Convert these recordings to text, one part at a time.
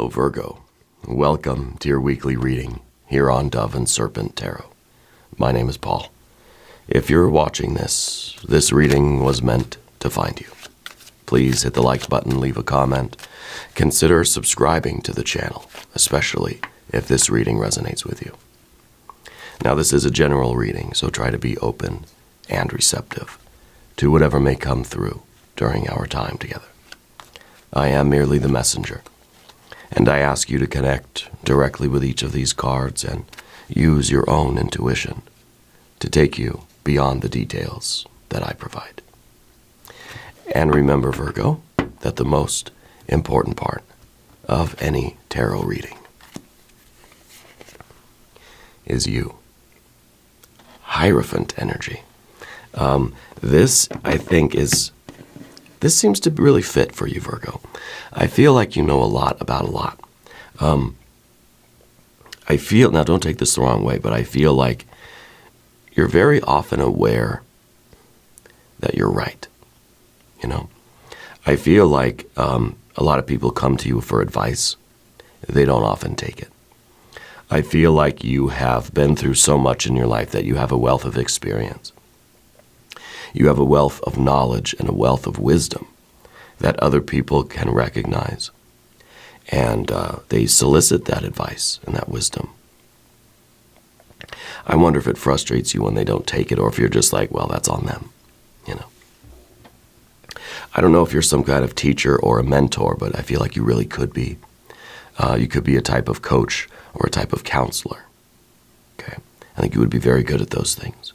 Hello Virgo, welcome to your weekly reading here on Dove and Serpent Tarot. My name is Paul. If you're watching this reading was meant to find you. Please hit the like button, leave a comment. Consider subscribing to the channel, especially if this reading resonates with you. Now this is a general reading, so try to be open and receptive to whatever may come through during our time together. I am merely the messenger, and I ask you to connect directly with each of these cards and use your own intuition to take you beyond the details that I provide. And remember, Virgo, that the most important part of any tarot reading is you. Hierophant energy. This, I think, this seems to really fit for you, Virgo. I feel like you know a lot about a lot. I feel, now don't take this the wrong way, but I feel like you're very often aware that you're right. You know, I feel like a lot of people come to you for advice. They don't often take it. I feel like you have been through so much in your life that you have a wealth of experience. You have a wealth of knowledge and a wealth of wisdom that other people can recognize. And they solicit that advice and that wisdom. I wonder if it frustrates you when they don't take it, or if you're just like, well, that's on them, you know. I don't know if you're some kind of teacher or a mentor, but I feel like you really could be. You could be a type of coach or a type of counselor. Okay, I think you would be very good at those things.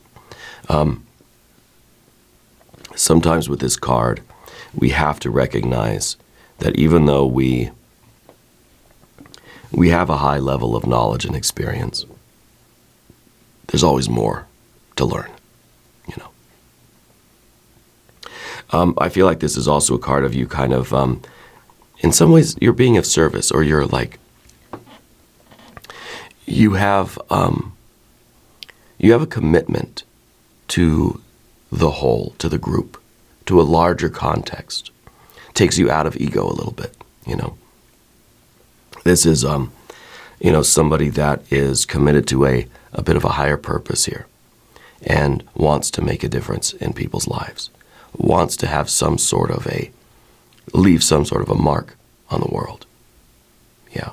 Sometimes with this card, we have to recognize that even though we have a high level of knowledge and experience, there's always more to learn, you know. I feel like this is also a card of you kind of, in some ways, you're being of service, or you're like, you have a commitment to the whole, to the group, to a larger context. Takes you out of ego a little bit, you know. This is, you know, somebody that is committed to a bit of a higher purpose here and wants to make a difference in people's lives, wants to have some sort of leave some sort of a mark on the world. Yeah.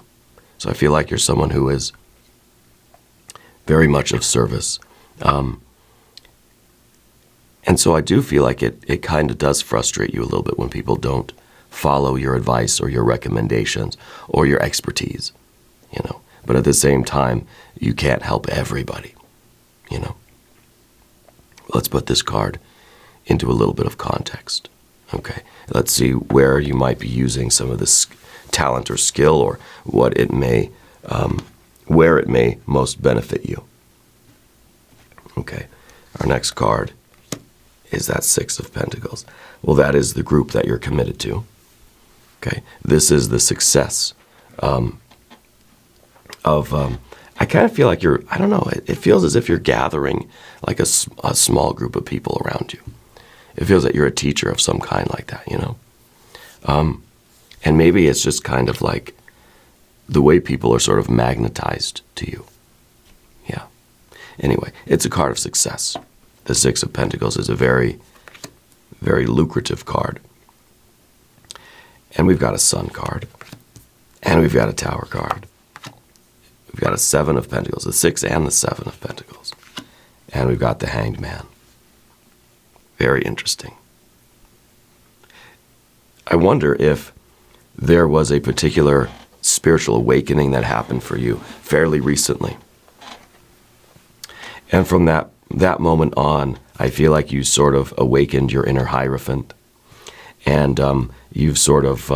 So I feel like you're someone who is very much of service. And so I do feel like it kind of does frustrate you a little bit when people don't follow your advice or your recommendations or your expertise, you know. But at the same time, you can't help everybody, you know. Let's put this card into a little bit of context. Okay, let's see where you might be using some of this talent or skill, or what it may, where it may most benefit you. Okay, our next card is that Six of Pentacles. Well, that is the group that you're committed to. Okay, this is the success I kind of feel like you're, I don't know, it feels as if you're gathering like a small group of people around you. It feels like you're a teacher of some kind like that, you know. And maybe it's just kind of like the way people are sort of magnetized to you. Yeah. Anyway, it's a card of success. The Six of Pentacles is a very, very lucrative card. And we've got a Sun card. And we've got a Tower card. We've got a Seven of Pentacles, the Six and the Seven of Pentacles. And we've got the Hanged Man. Very interesting. I wonder if there was a particular spiritual awakening that happened for you fairly recently. And from that moment on, I feel like you sort of awakened your inner Hierophant, and you've sort of,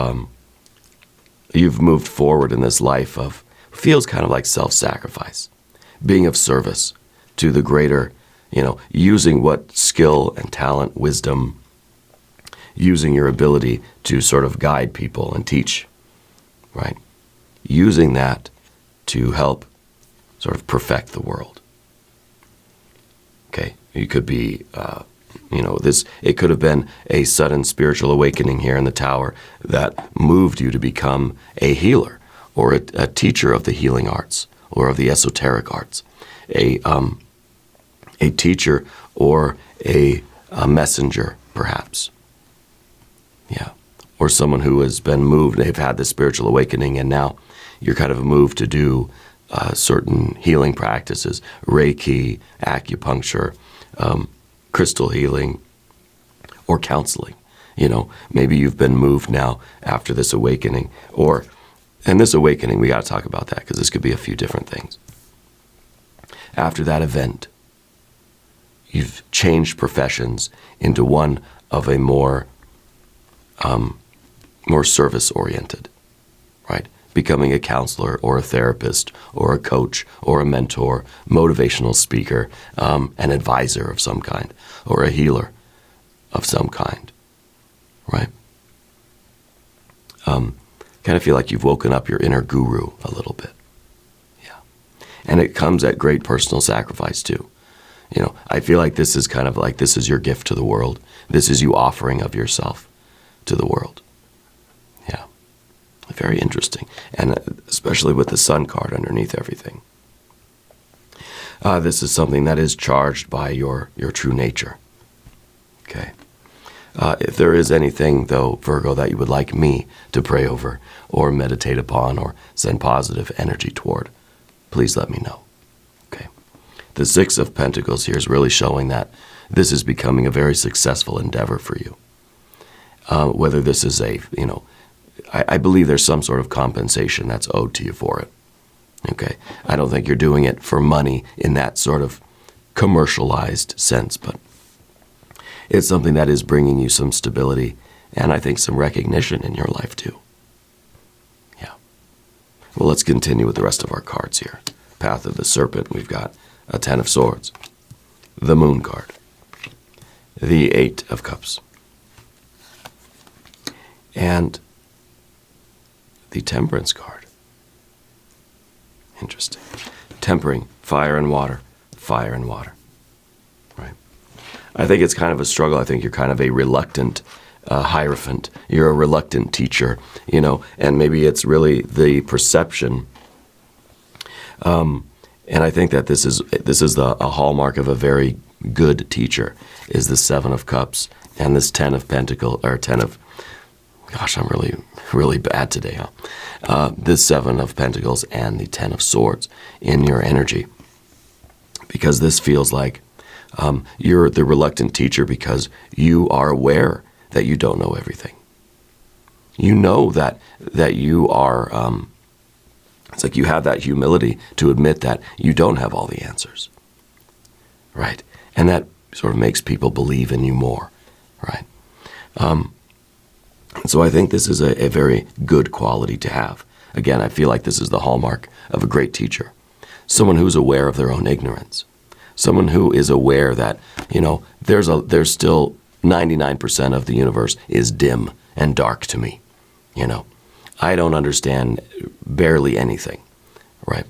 you've moved forward in this life of, feels kind of like self-sacrifice, being of service to the greater, you know, using what skill and talent, wisdom, using your ability to sort of guide people and teach, right? Using that to help sort of perfect the world. Okay, you could be, you know, it could have been a sudden spiritual awakening here in the Tower that moved you to become a healer, or a teacher of the healing arts or of the esoteric arts, a teacher or a messenger, perhaps. Yeah. Or someone who has been moved, they've had this spiritual awakening, and now you're kind of moved to do certain healing practices, Reiki, acupuncture, crystal healing, or counseling. Maybe you've been moved now after this awakening, and this awakening, we got to talk about that because this could be a few different things. After that event, you've changed professions into one of a more service-oriented, right? Becoming a counselor or a therapist or a coach or a mentor, motivational speaker, an advisor of some kind, or a healer of some kind, right? Kind of feel like you've woken up your inner guru a little bit. Yeah. And it comes at great personal sacrifice too. I feel like this is kind of like this is your gift to the world. This is you offering of yourself to the world. Yeah. Very interesting. And especially with the Sun card underneath everything. This is something that is charged by your true nature. Okay. If there is anything, though, Virgo, that you would like me to pray over or meditate upon or send positive energy toward, please let me know. Okay. The Six of Pentacles here is really showing that this is becoming a very successful endeavor for you. Whether this is I believe there's some sort of compensation that's owed to you for it. Okay. I don't think you're doing it for money in that sort of commercialized sense, but it's something that is bringing you some stability and I think some recognition in your life too. Yeah. Well, let's continue with the rest of our cards here. Path of the Serpent, we've got a Ten of Swords, the Moon card, the Eight of Cups, and the Temperance card. Interesting. Tempering, fire and water, fire and water. Right? I think it's kind of a struggle. I think you're kind of a reluctant hierophant. You're a reluctant teacher, and maybe it's really the perception. And I think that this is a hallmark of a very good teacher, is the Seven of Cups and this Ten of Pentacles, or gosh, I'm really bad today, huh? The Seven of Pentacles and the Ten of Swords in your energy. Because this feels like you're the reluctant teacher because you are aware that you don't know everything. You know that you are, it's like you have that humility to admit that you don't have all the answers, right? And that sort of makes people believe in you more, right? So I think this is a very good quality to have. Again, I feel like this is the hallmark of a great teacher. Someone who's aware of their own ignorance. Someone who is aware that, there's still 99% of the universe is dim and dark to me. I don't understand barely anything, right?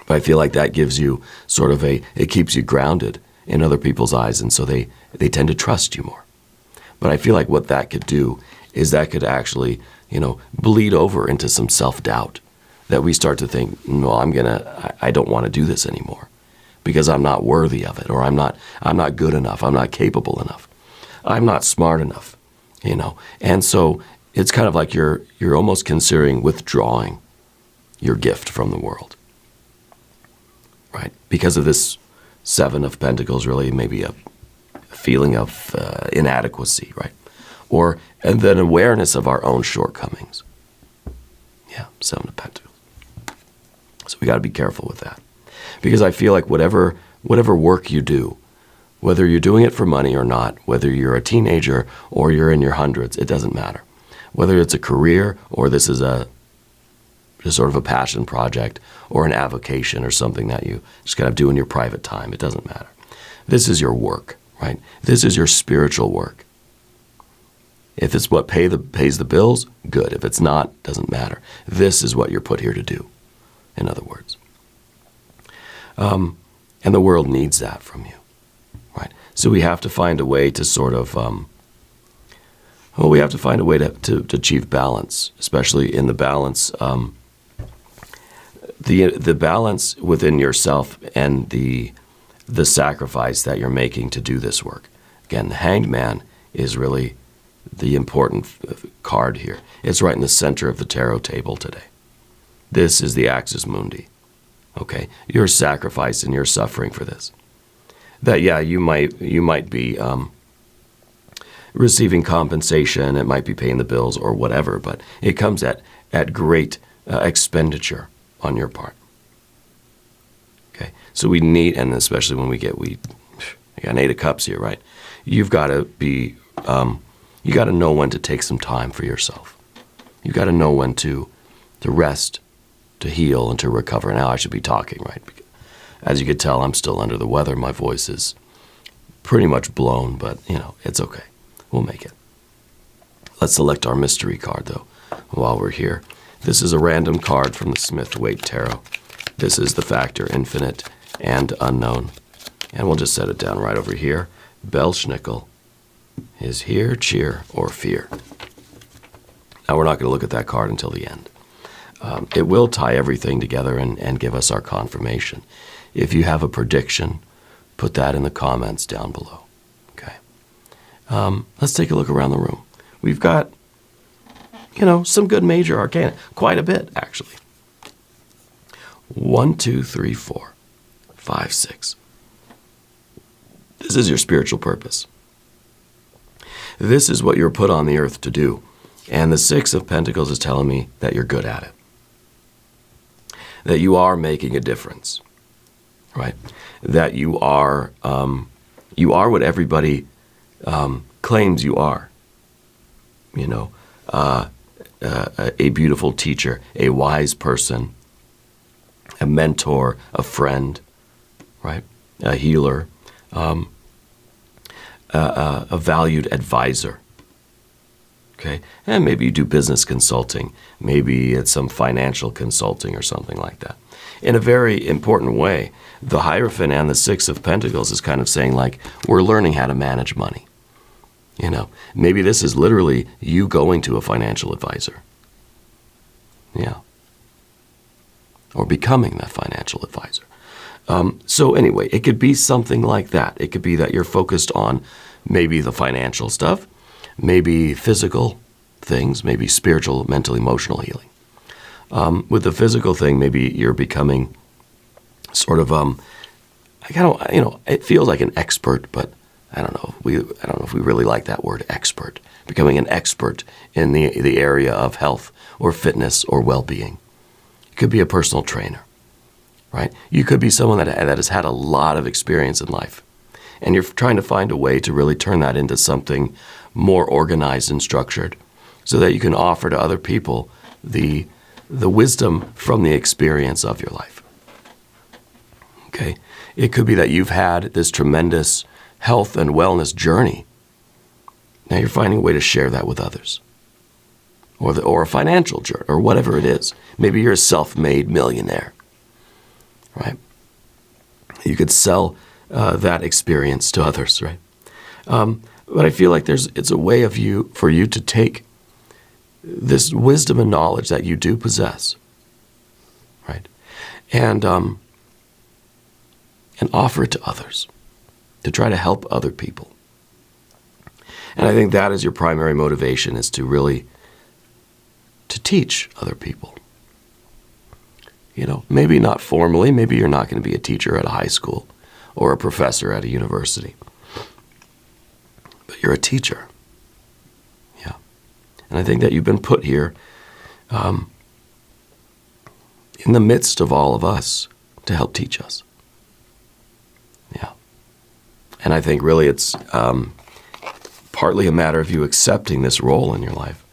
But I feel like that gives you sort of it keeps you grounded in other people's eyes, and so they tend to trust you more. But I feel like what that could do is that could actually, bleed over into some self-doubt, that we start to think, no, I don't want to do this anymore because I'm not worthy of it, or I'm not good enough, I'm not capable enough, I'm not smart enough, And so it's kind of like you're almost considering withdrawing your gift from the world, right? Because of this Seven of Pentacles, really maybe a feeling of inadequacy, right? And then awareness of our own shortcomings. Yeah, Seven of Pentacles. So we got to be careful with that. Because I feel like whatever work you do, whether you're doing it for money or not, whether you're a teenager or you're in your hundreds, it doesn't matter. Whether it's a career or this is just sort of a passion project or an avocation or something that you just kind of do in your private time, it doesn't matter. This is your work, right? This is your spiritual work. If it's what pays the bills, good. If it's not, doesn't matter. This is what you're put here to do, in other words. And the world needs that from you, right? So we have to find a way to sort of, we have to find a way to achieve balance, especially in the balance the balance within yourself and the sacrifice that you're making to do this work. Again, the Hanged Man is really the important card here. It's right in the center of the tarot table today. This is the Axis Mundi. Okay, you're sacrificing, you're suffering for this. That, yeah, you might be receiving compensation, it might be paying the bills or whatever, but it comes at great expenditure on your part. Okay, so we need, and especially when we got an 8 of Cups here, right? You've got to be, you got to know when to take some time for yourself. You've got to know when to rest, to heal, and to recover. Now I should be talking, right? Because as you can tell, I'm still under the weather. My voice is pretty much blown, but, it's okay. We'll make it. Let's select our mystery card, though, while we're here. This is a random card from the Smith-Waite Tarot. This is the factor infinite and unknown. And we'll just set it down right over here. Belschnickel is here, cheer, or fear. Now, we're not going to look at that card until the end. It will tie everything together and give us our confirmation. If you have a prediction, put that in the comments down below. Okay. Let's take a look around the room. We've got, some good major arcana. Quite a bit, actually. 1, 2, 3, 4, 5, 6. This is your spiritual purpose. This is what you're put on the earth to do. And the 6 of Pentacles is telling me that you're good at it. That you are making a difference, right? That you are what everybody claims you are. A beautiful teacher, a wise person, a mentor, a friend, right? A healer, a valued advisor. Okay, and maybe you do business consulting. Maybe it's some financial consulting or something like that. In a very important way, the Hierophant and the 6 of Pentacles is kind of saying, like, we're learning how to manage money. Maybe this is literally you going to a financial advisor. Yeah. Or becoming that financial advisor. So anyway, it could be something like that. It could be that you're focused on maybe the financial stuff, maybe physical things, maybe spiritual, mental, emotional healing. With the physical thing, maybe you're becoming sort of, it feels like an expert, but I don't know if we really like that word, expert. Becoming an expert in the area of health or fitness or well-being. You could be a personal trainer, right? You could be someone that has had a lot of experience in life, and you're trying to find a way to really turn that into something more organized and structured so that you can offer to other people the wisdom from the experience of your life. Okay? It could be that you've had this tremendous health and wellness journey. Now you're finding a way to share that with others. Or a financial journey, or whatever it is. Maybe you're a self-made millionaire, right? You could sell that experience to others, right? But I feel like it's a way for you to take this wisdom and knowledge that you do possess, right? And offer it to others, to try to help other people. And I think that is your primary motivation, is to really to teach other people. Maybe not formally, maybe you're not going to be a teacher at a high school or a professor at a university. But you're a teacher. Yeah. And I think that you've been put here in the midst of all of us to help teach us. Yeah. And I think really it's partly a matter of you accepting this role in your life.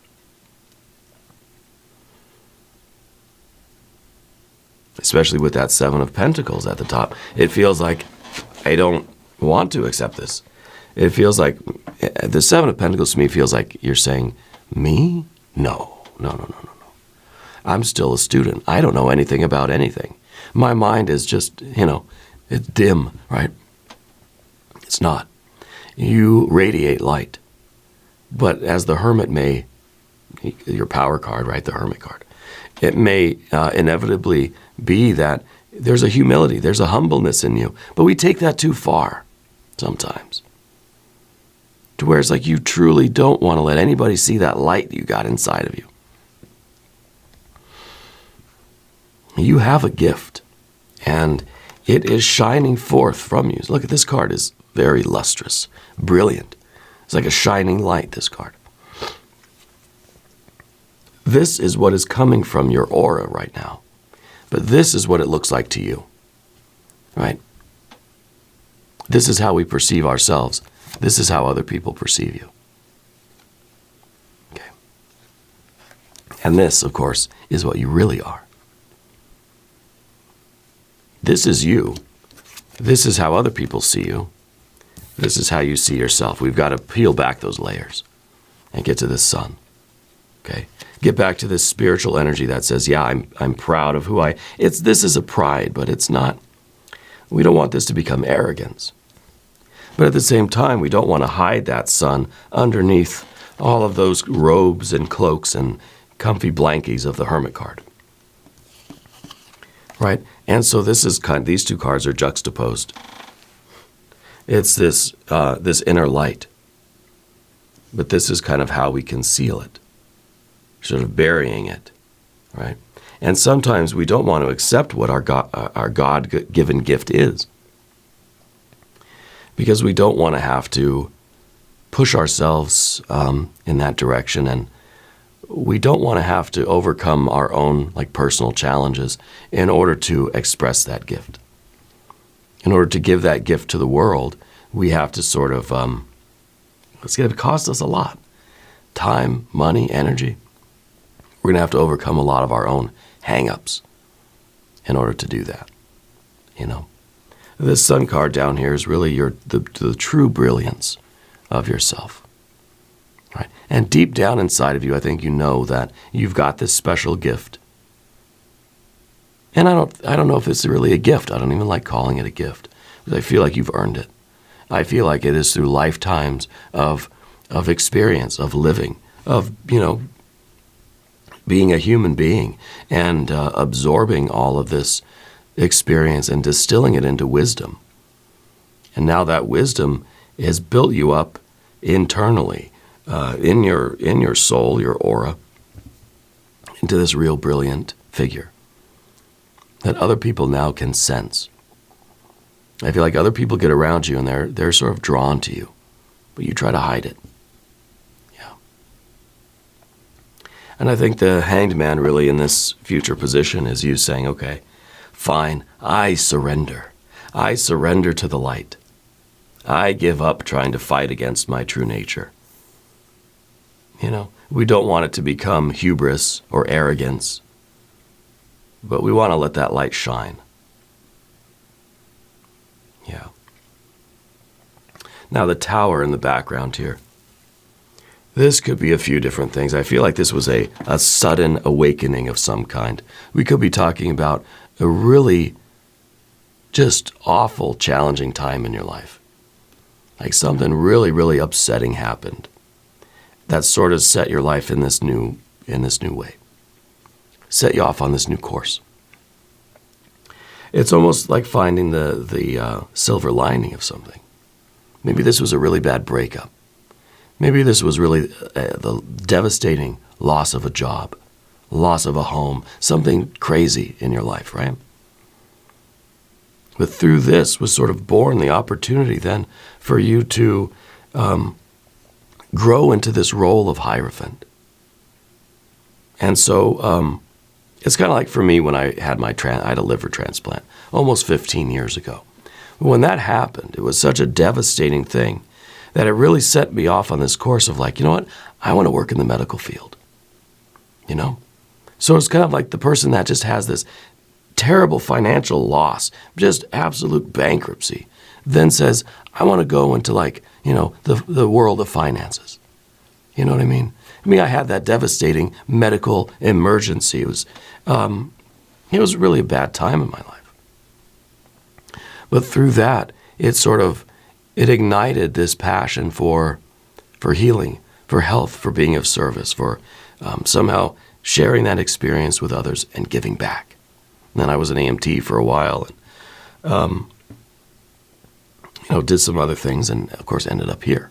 Especially with that 7 of Pentacles at the top. It feels like I don't want to accept this. It feels like the 7 of Pentacles to me feels like you're saying, me? No. I'm still a student. I don't know anything about anything. My mind is just, it's dim, right? It's not. You radiate light. But as the Hermit may, your power card, right? The Hermit card. It may inevitably be that there's a humility, there's a humbleness in you, but we take that too far sometimes. To where it's like you truly don't want to let anybody see that light you got inside of you. You have a gift, and it is shining forth from you. Look at this card, is very lustrous, brilliant. It's like a shining light, this card. This is what is coming from your aura right now. But this is what it looks like to you, right? This is how we perceive ourselves. This is how other people perceive you. Okay. And this, of course, is what you really are. This is you. This is how other people see you. This is how you see yourself. We've got to peel back those layers and get to this sun. Okay? Get back to this spiritual energy that says, yeah, I'm proud of who I... This is a pride, but it's not... We don't want this to become arrogance. But at the same time, we don't want to hide that sun underneath all of those robes and cloaks and comfy blankies of the Hermit card. Right? And so this is these two cards are juxtaposed. It's this inner light. But this is kind of how we conceal it. Sort of burying it, right? And sometimes we don't want to accept what our God-given gift is, because we don't want to have to push ourselves in that direction, and we don't want to have to overcome our own personal challenges in order to express that gift. In order to give that gift to the world, we have to sort of, it's going to cost us a lot. Time, money, energy. We're going to have to overcome a lot of our own hang-ups in order to do that, you know. This sun card down here is really the true brilliance of yourself, right? And deep down inside of you, I think you know that you've got this special gift. And I don't know if it's really a gift. I don't even like calling it a gift, because I feel like you've earned it. I feel like it is through lifetimes of experience, of living, of, being a human being and absorbing all of this experience and distilling it into wisdom. And now that wisdom has built you up internally, in your soul, your aura, into this real brilliant figure that other people now can sense. I feel like other people get around you and they're sort of drawn to you, but you try to hide it. And I think the Hanged Man really in this future position is you saying, okay, fine, I surrender. I surrender to the light. I give up trying to fight against my true nature. We don't want it to become hubris or arrogance, but we want to let that light shine. Yeah. Now the tower in the background here. This could be a few different things. I feel like this was a sudden awakening of some kind. We could be talking about a really just awful, challenging time in your life. Like something really, really upsetting happened that sort of set your life in this new way. Set you off on this new course. It's almost like finding the silver lining of something. Maybe this was a really bad breakup. Maybe this was really the devastating loss of a job, loss of a home, something crazy in your life, right? But through this was sort of born the opportunity then for you to grow into this role of Hierophant. And so it's kind of like for me when I had I had a liver transplant almost 15 years ago. When that happened, it was such a devastating thing that it really set me off on this course of like, you know what, I want to work in the medical field, So it's kind of like the person that just has this terrible financial loss, just absolute bankruptcy, then says, I want to go into the world of finances. You know what I mean? I had that devastating medical emergency. It was really a bad time in my life. But through that, it ignited this passion for healing, for health, for being of service, for somehow sharing that experience with others and giving back. And then I was an EMT for a while, and did some other things, and of course ended up here.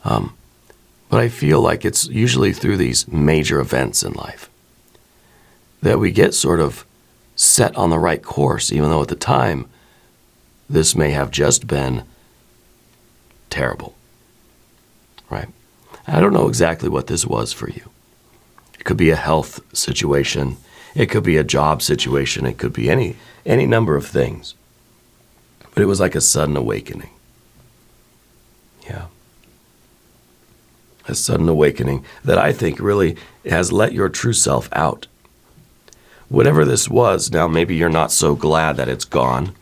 But I feel like it's usually through these major events in life that we get sort of set on the right course, even though at the time this may have just been terrible, right? I don't know exactly what this was for you. It could be a health situation. It could be a job situation. It could be any number of things. But it was like a sudden awakening. Yeah. A sudden awakening that I think really has let your true self out. Whatever this was, now maybe you're not so glad that it's gone,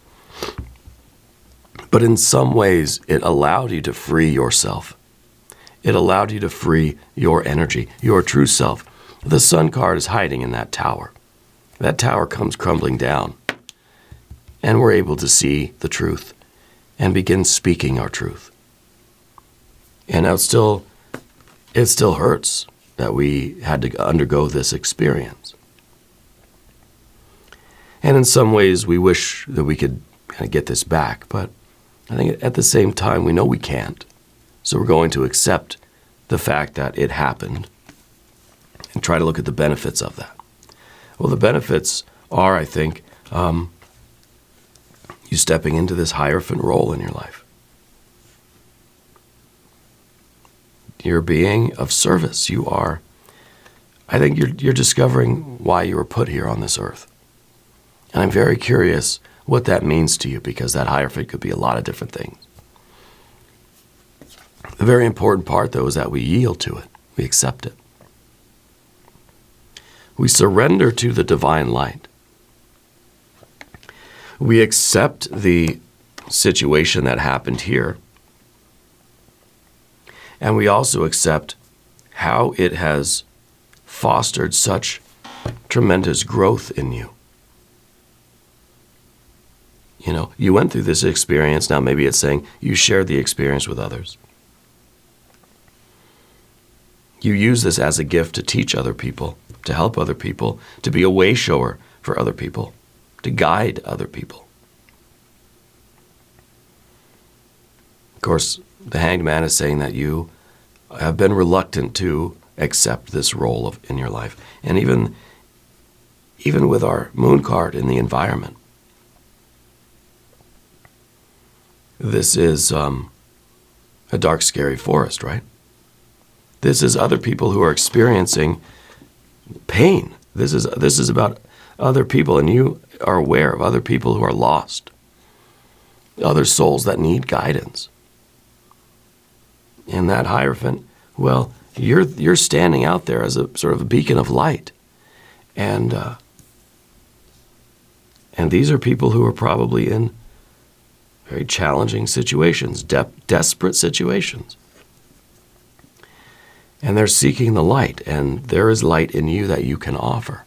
but in some ways it allowed you to free yourself. It allowed you to free your energy, your true self. The Sun card is hiding in that tower. That tower comes crumbling down, and we're able to see the truth and begin speaking our truth. And now it still hurts that we had to undergo this experience. And in some ways, we wish that we could kind of get this back, but I think at the same time, we know we can't. So we're going to accept the fact that it happened and try to look at the benefits of that. Well, the benefits are, I think, you stepping into this Hierophant role in your life. You're being of service. I think you're discovering why you were put here on this earth. And I'm very curious what that means to you, because that Hierophant could be a lot of different things. The very important part, though, is that we yield to it. We accept it. We surrender to the divine light. We accept the situation that happened here. And we also accept how it has fostered such tremendous growth in you. You went through this experience. Now maybe it's saying you shared the experience with others. You use this as a gift to teach other people, to help other people, to be a way shower for other people, to guide other people. Of course, the Hanged Man is saying that you have been reluctant to accept this role in your life. And even with our Moon card in the environment, this is a dark, scary forest, right? This is other people who are experiencing pain. This is about other people, and you are aware of other people who are lost, other souls that need guidance. And that Hierophant, well, you're standing out there as a sort of a beacon of light, and these are people who are probably in very challenging situations, desperate situations. And they're seeking the light, and there is light in you that you can offer.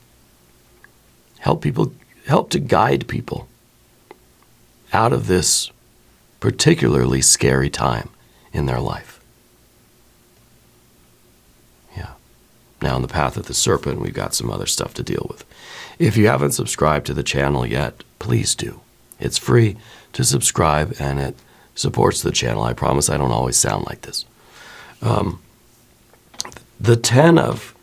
Help to guide people out of this particularly scary time in their life. Yeah. Now, on the path of the Serpent, we've got some other stuff to deal with. If you haven't subscribed to the channel yet, please do. It's free to subscribe, and it supports the channel. I promise I don't always sound like this. The 10 of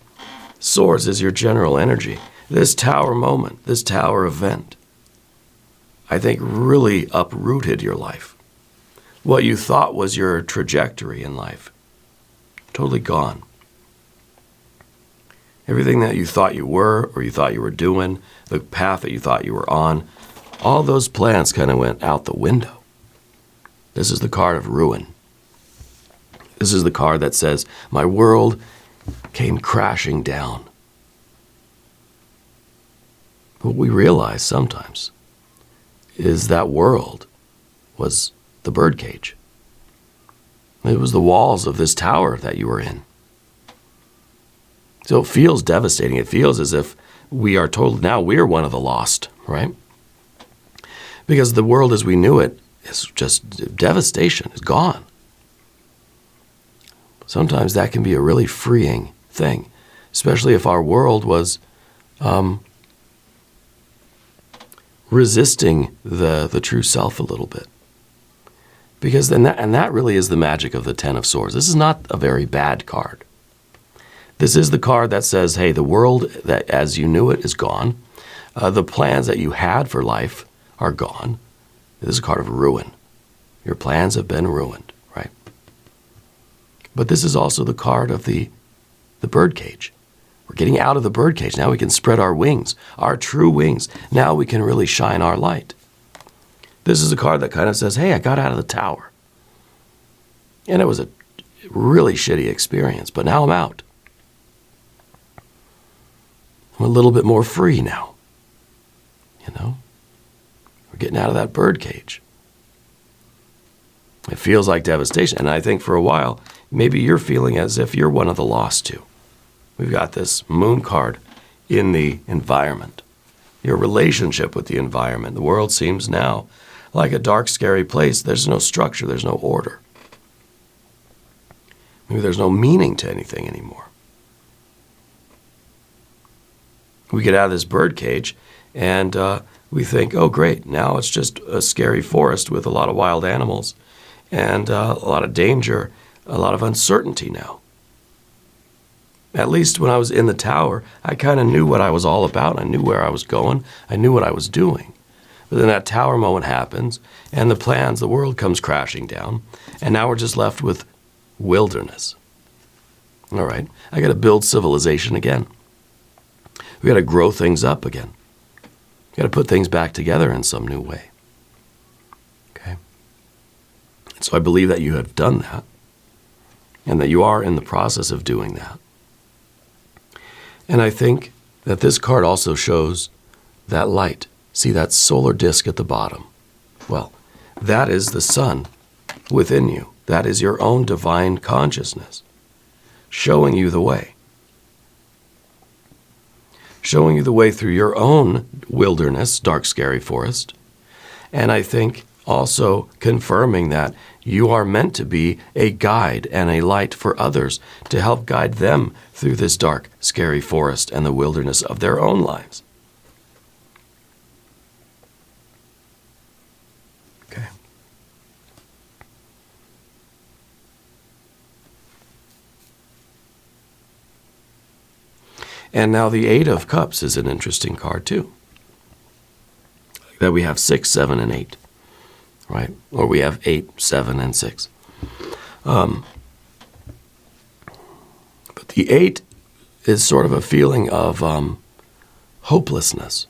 Swords is your general energy. This tower moment, this tower event, I think really uprooted your life. What you thought was your trajectory in life, totally gone. Everything that you thought you were, or you thought you were doing, the path that you thought you were on, all those plans kind of went out the window. This is the card of ruin. This is the card that says, my world came crashing down. What we realize sometimes is that world was the birdcage. It was the walls of this tower that you were in. So it feels devastating. It feels as if we are told now we're one of the lost, right? Because the world as we knew it is just devastation. It's gone. Sometimes that can be a really freeing thing. especially if our world was resisting the true self a little bit. Because then that really is the magic of the Ten of Swords. This is not a very bad card. This is the card that says, hey, the world that as you knew it is gone. The plans that you had for life are gone. This is a card of ruin. Your plans have been ruined, right? But this is also the card of the birdcage. We're getting out of the birdcage. Now we can spread our wings, our true wings. Now we can really shine our light. This is a card that kind of says, hey, I got out of the tower. And it was a really shitty experience, but now I'm out. I'm a little bit more free now. You know? We're getting out of that birdcage. It feels like devastation. And I think for a while, maybe you're feeling as if you're one of the lost too. We've got this moon card in the environment. Your relationship with the environment. The world seems now like a dark, scary place. There's no structure. There's no order. Maybe there's no meaning to anything anymore. We get out of this birdcage and we think, oh, great. Now it's just a scary forest with a lot of wild animals and a lot of danger, a lot of uncertainty now. At least when I was in the tower, I kind of knew what I was all about. I knew where I was going. I knew what I was doing. But then that tower moment happens, and the plans, the world comes crashing down, and now we're just left with wilderness. All right, I got to build civilization again. We got to grow things up again. We got to put things back together in some new way. Okay? So I believe that you have done that, and that you are in the process of doing that. And I think that this card also shows that light. See that solar disk at the bottom? Well, that is the sun within you. That is your own divine consciousness showing you the way. Showing you the way through your own wilderness, dark, scary forest. And I think also confirming that you are meant to be a guide and a light for others to help guide them through this dark, scary forest and the wilderness of their own lives. Okay. And now the Eight of Cups is an interesting card too. That we have 6, 7, and 8. Right? Or we have 8, 7, and 6. But the 8 is sort of a feeling of hopelessness.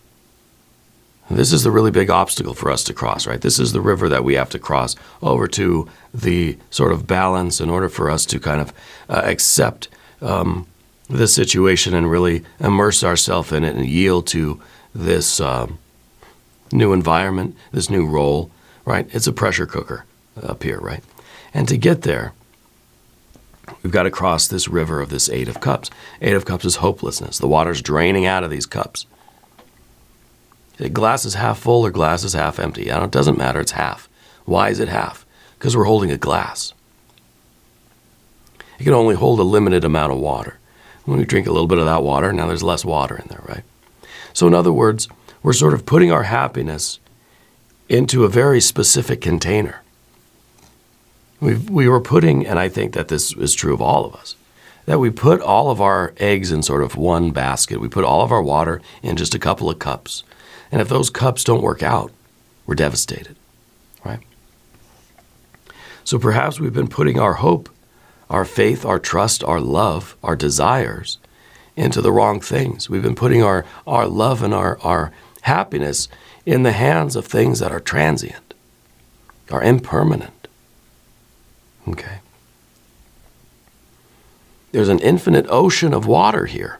This is the really big obstacle for us to cross, right? This is the river that we have to cross over to the sort of balance in order for us to kind of accept the situation and really immerse ourselves in it and yield to this new environment, this new role. Right? It's a pressure cooker up here, right? And to get there, we've got to cross this river of this Eight of Cups. Eight of Cups is hopelessness. The water's draining out of these cups. The glass is half full or glass is half empty. It doesn't matter. It's half. Why is it half? Because we're holding a glass. It can only hold a limited amount of water. When we drink a little bit of that water, now there's less water in there, right? So in other words, we're sort of putting our happiness into a very specific container. We were putting, and I think that this is true of all of us, that we put all of our eggs in sort of one basket. We put all of our water in just a couple of cups. And if those cups don't work out, we're devastated, right? So perhaps we've been putting our hope, our faith, our trust, our love, our desires into the wrong things. We've been putting our love and our happiness in the hands of things that are transient, are impermanent. Okay. There's an infinite ocean of water here,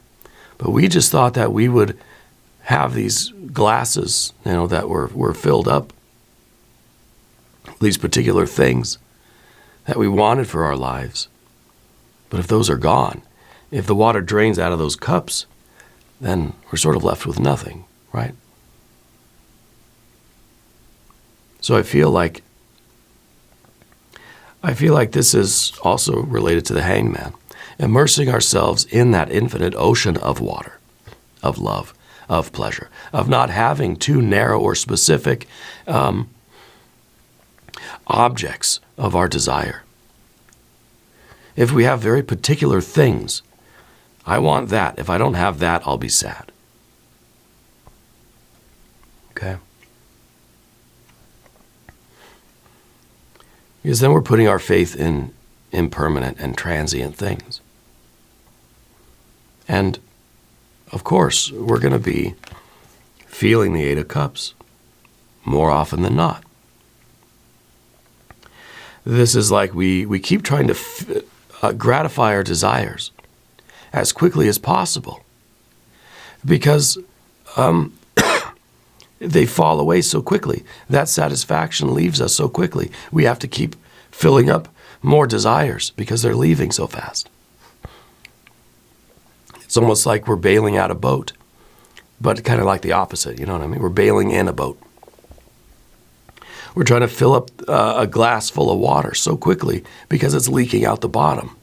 but we just thought that we would have these glasses, that were filled up, these particular things that we wanted for our lives. But if those are gone, if the water drains out of those cups, then we're sort of left with nothing, right? So I feel like this is also related to the hangman. immersing ourselves in that infinite ocean of water, of love, of pleasure, of not having too narrow or specific objects of our desire. If we have very particular things, I want that. If I don't have that, I'll be sad. Okay? Because then we're putting our faith in impermanent and transient things. And, of course, we're going to be feeling the Eight of Cups more often than not. This is like we keep trying to gratify our desires as quickly as possible because they fall away so quickly. That satisfaction leaves us so quickly. We have to keep filling up more desires because they're leaving so fast. It's almost like we're bailing out a boat, but kind of like the opposite, you know what I mean? We're bailing in a boat. We're trying to fill up a glass full of water so quickly because it's leaking out the bottom.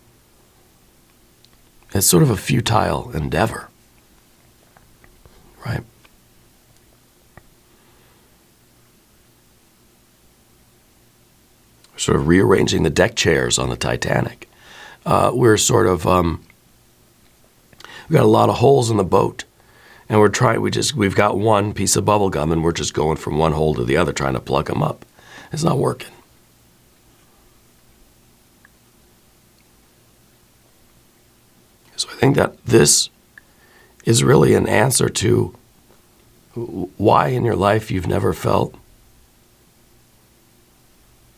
It's sort of a futile endeavor, right? We're sort of rearranging the deck chairs on the Titanic. We're sort of, we've got a lot of holes in the boat. And we've got one piece of bubble gum and we're just going from one hole to the other trying to plug them up. It's not working. So I think that this is really an answer to why in your life you've never felt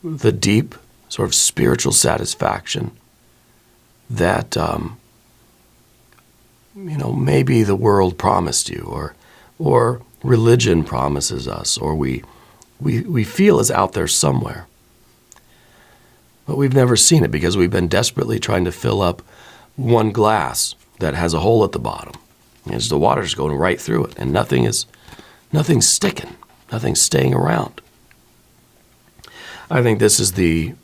the deep sort of spiritual satisfaction that maybe the world promised you, or religion promises us, or we feel is out there somewhere. But we've never seen it because we've been desperately trying to fill up one glass that has a hole at the bottom. As the water's going right through it, and nothing's sticking, nothing's staying around. I think this is the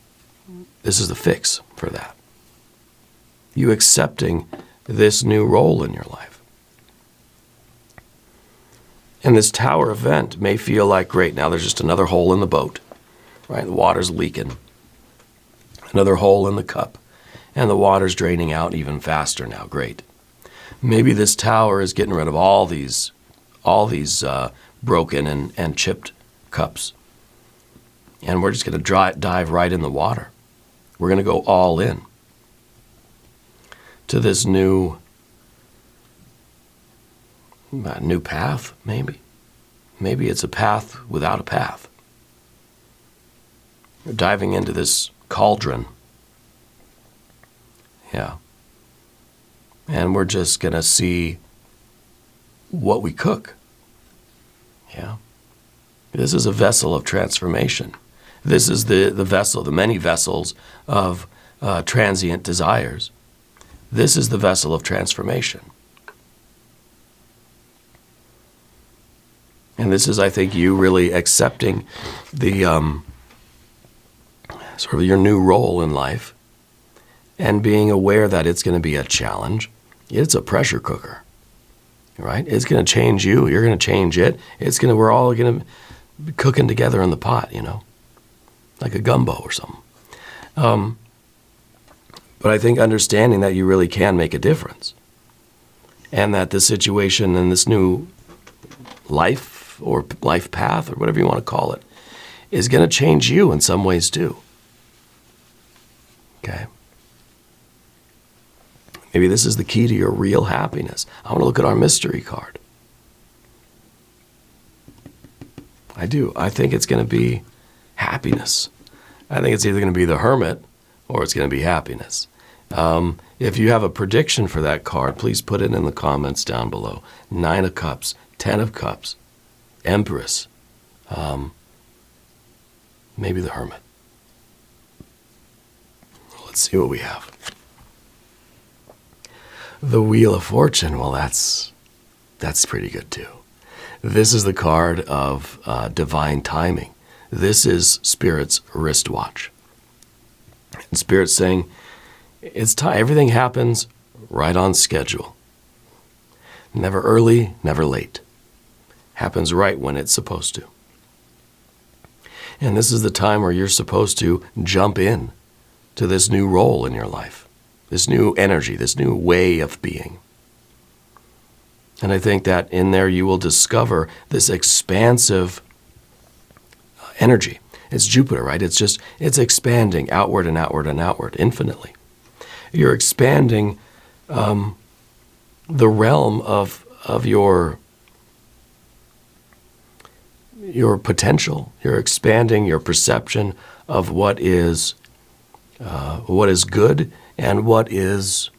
fix for that. You accepting this new role in your life. And this tower event may feel like, great, now there's just another hole in the boat, right? The water's leaking. Another hole in the cup. And the water's draining out even faster now, great. Maybe this tower is getting rid of all these broken and chipped cups. And we're just going to dive right in the water. We're going to go all in to this new path, maybe. Maybe it's a path without a path. We're diving into this cauldron. Yeah. And we're just going to see what we cook. Yeah. This is a vessel of transformation. This is the vessel, the many vessels of transient desires. This is the vessel of transformation. And this is, I think, you really accepting the sort of your new role in life and being aware that it's going to be a challenge. It's a pressure cooker, right? It's going to change you. You're going to change it. We're all going to be cooking together in the pot, like a gumbo or something. But I think understanding that you really can make a difference and that this situation and this new life or life path or whatever you want to call it is going to change you in some ways too. Okay? Maybe this is the key to your real happiness. I want to look at our mystery card. I do. I think it's going to be happiness. I think it's either going to be the Hermit or it's going to be happiness. If you have a prediction for that card, please put it in the comments down below. 9 of Cups, 10 of Cups, Empress, maybe the Hermit. Let's see what we have. The Wheel of Fortune, well, that's pretty good too. This is the card of divine timing. This is Spirit's wristwatch. And Spirit's saying, It's time. Everything happens right on schedule. Never early, never late. Happens right when it's supposed to. And this is the time where you're supposed to jump in to this new role in your life, this new energy, this new way of being. And I think that in there you will discover this expansive energy. It's Jupiter, right? It's expanding outward and outward and outward infinitely. You're expanding the realm of your potential. You're expanding your perception of what is good and what is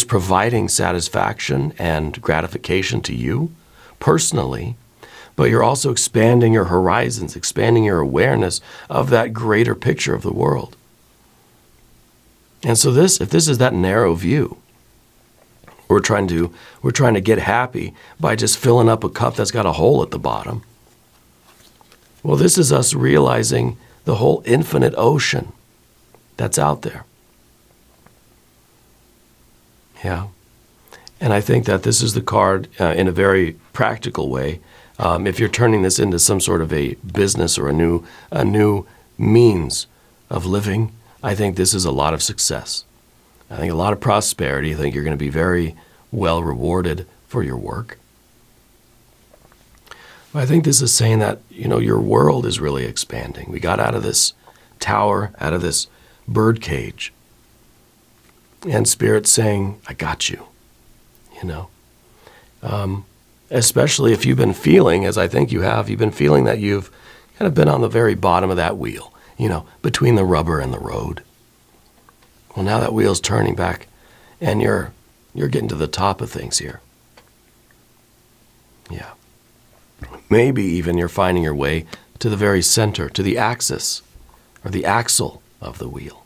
providing satisfaction and gratification to you personally, but you're also expanding your horizons, expanding your awareness of that greater picture of the world. And so if this is that narrow view, we're trying to get happy by just filling up a cup that's got a hole at the bottom. Well, this is us realizing the whole infinite ocean that's out there. Yeah. And I think that this is the card in a very practical way. If you're turning this into some sort of a business or a new means of living, I think this is a lot of success. I think a lot of prosperity. I think you're going to be very well rewarded for your work. But I think this is saying that, your world is really expanding. We got out of this tower, out of this bird cage. And Spirit's saying, I got you, especially if you've been feeling, as I think you've been feeling that you've kind of been on the very bottom of that wheel, between the rubber and the road. Well, now that wheel's turning back and you're getting to the top of things here. Yeah. Maybe even you're finding your way to the very center, to the axis or the axle of the wheel.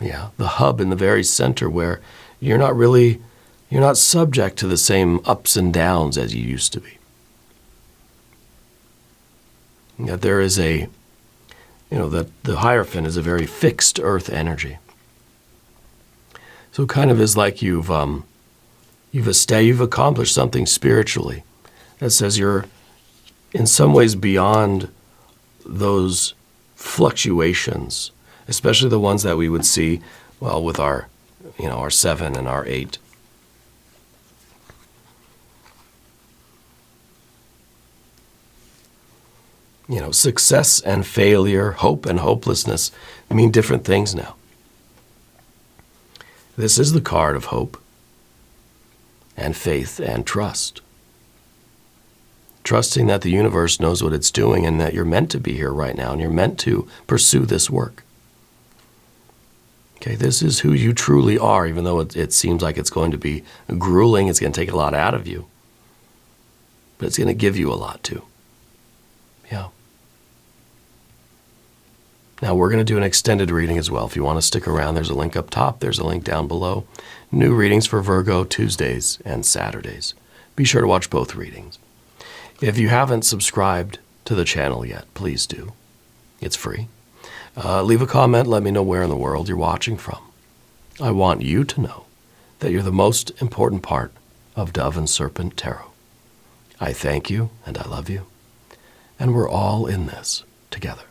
Yeah, the hub in the very center where you're not subject to the same ups and downs as you used to be. Yeah, there is the Hierophant is a very fixed earth energy. So it kind of is like you've accomplished something spiritually that says you're in some ways beyond those fluctuations, especially the ones that we would see, with our 7 and our 8. Success and failure, hope and hopelessness mean different things now. This is the card of hope and faith and trust. Trusting that the universe knows what it's doing and that you're meant to be here right now and you're meant to pursue this work. Okay, this is who you truly are, even though it seems like it's going to be grueling, it's going to take a lot out of you. But it's going to give you a lot too. Yeah. Now we're going to do an extended reading as well. If you want to stick around, there's a link up top, there's a link down below. New readings for Virgo Tuesdays and Saturdays. Be sure to watch both readings. If you haven't subscribed to the channel yet, please do. It's free. Leave a comment, let me know where in the world you're watching from. I want you to know that you're the most important part of Dove and Serpent Tarot. I thank you and I love you. And we're all in this together.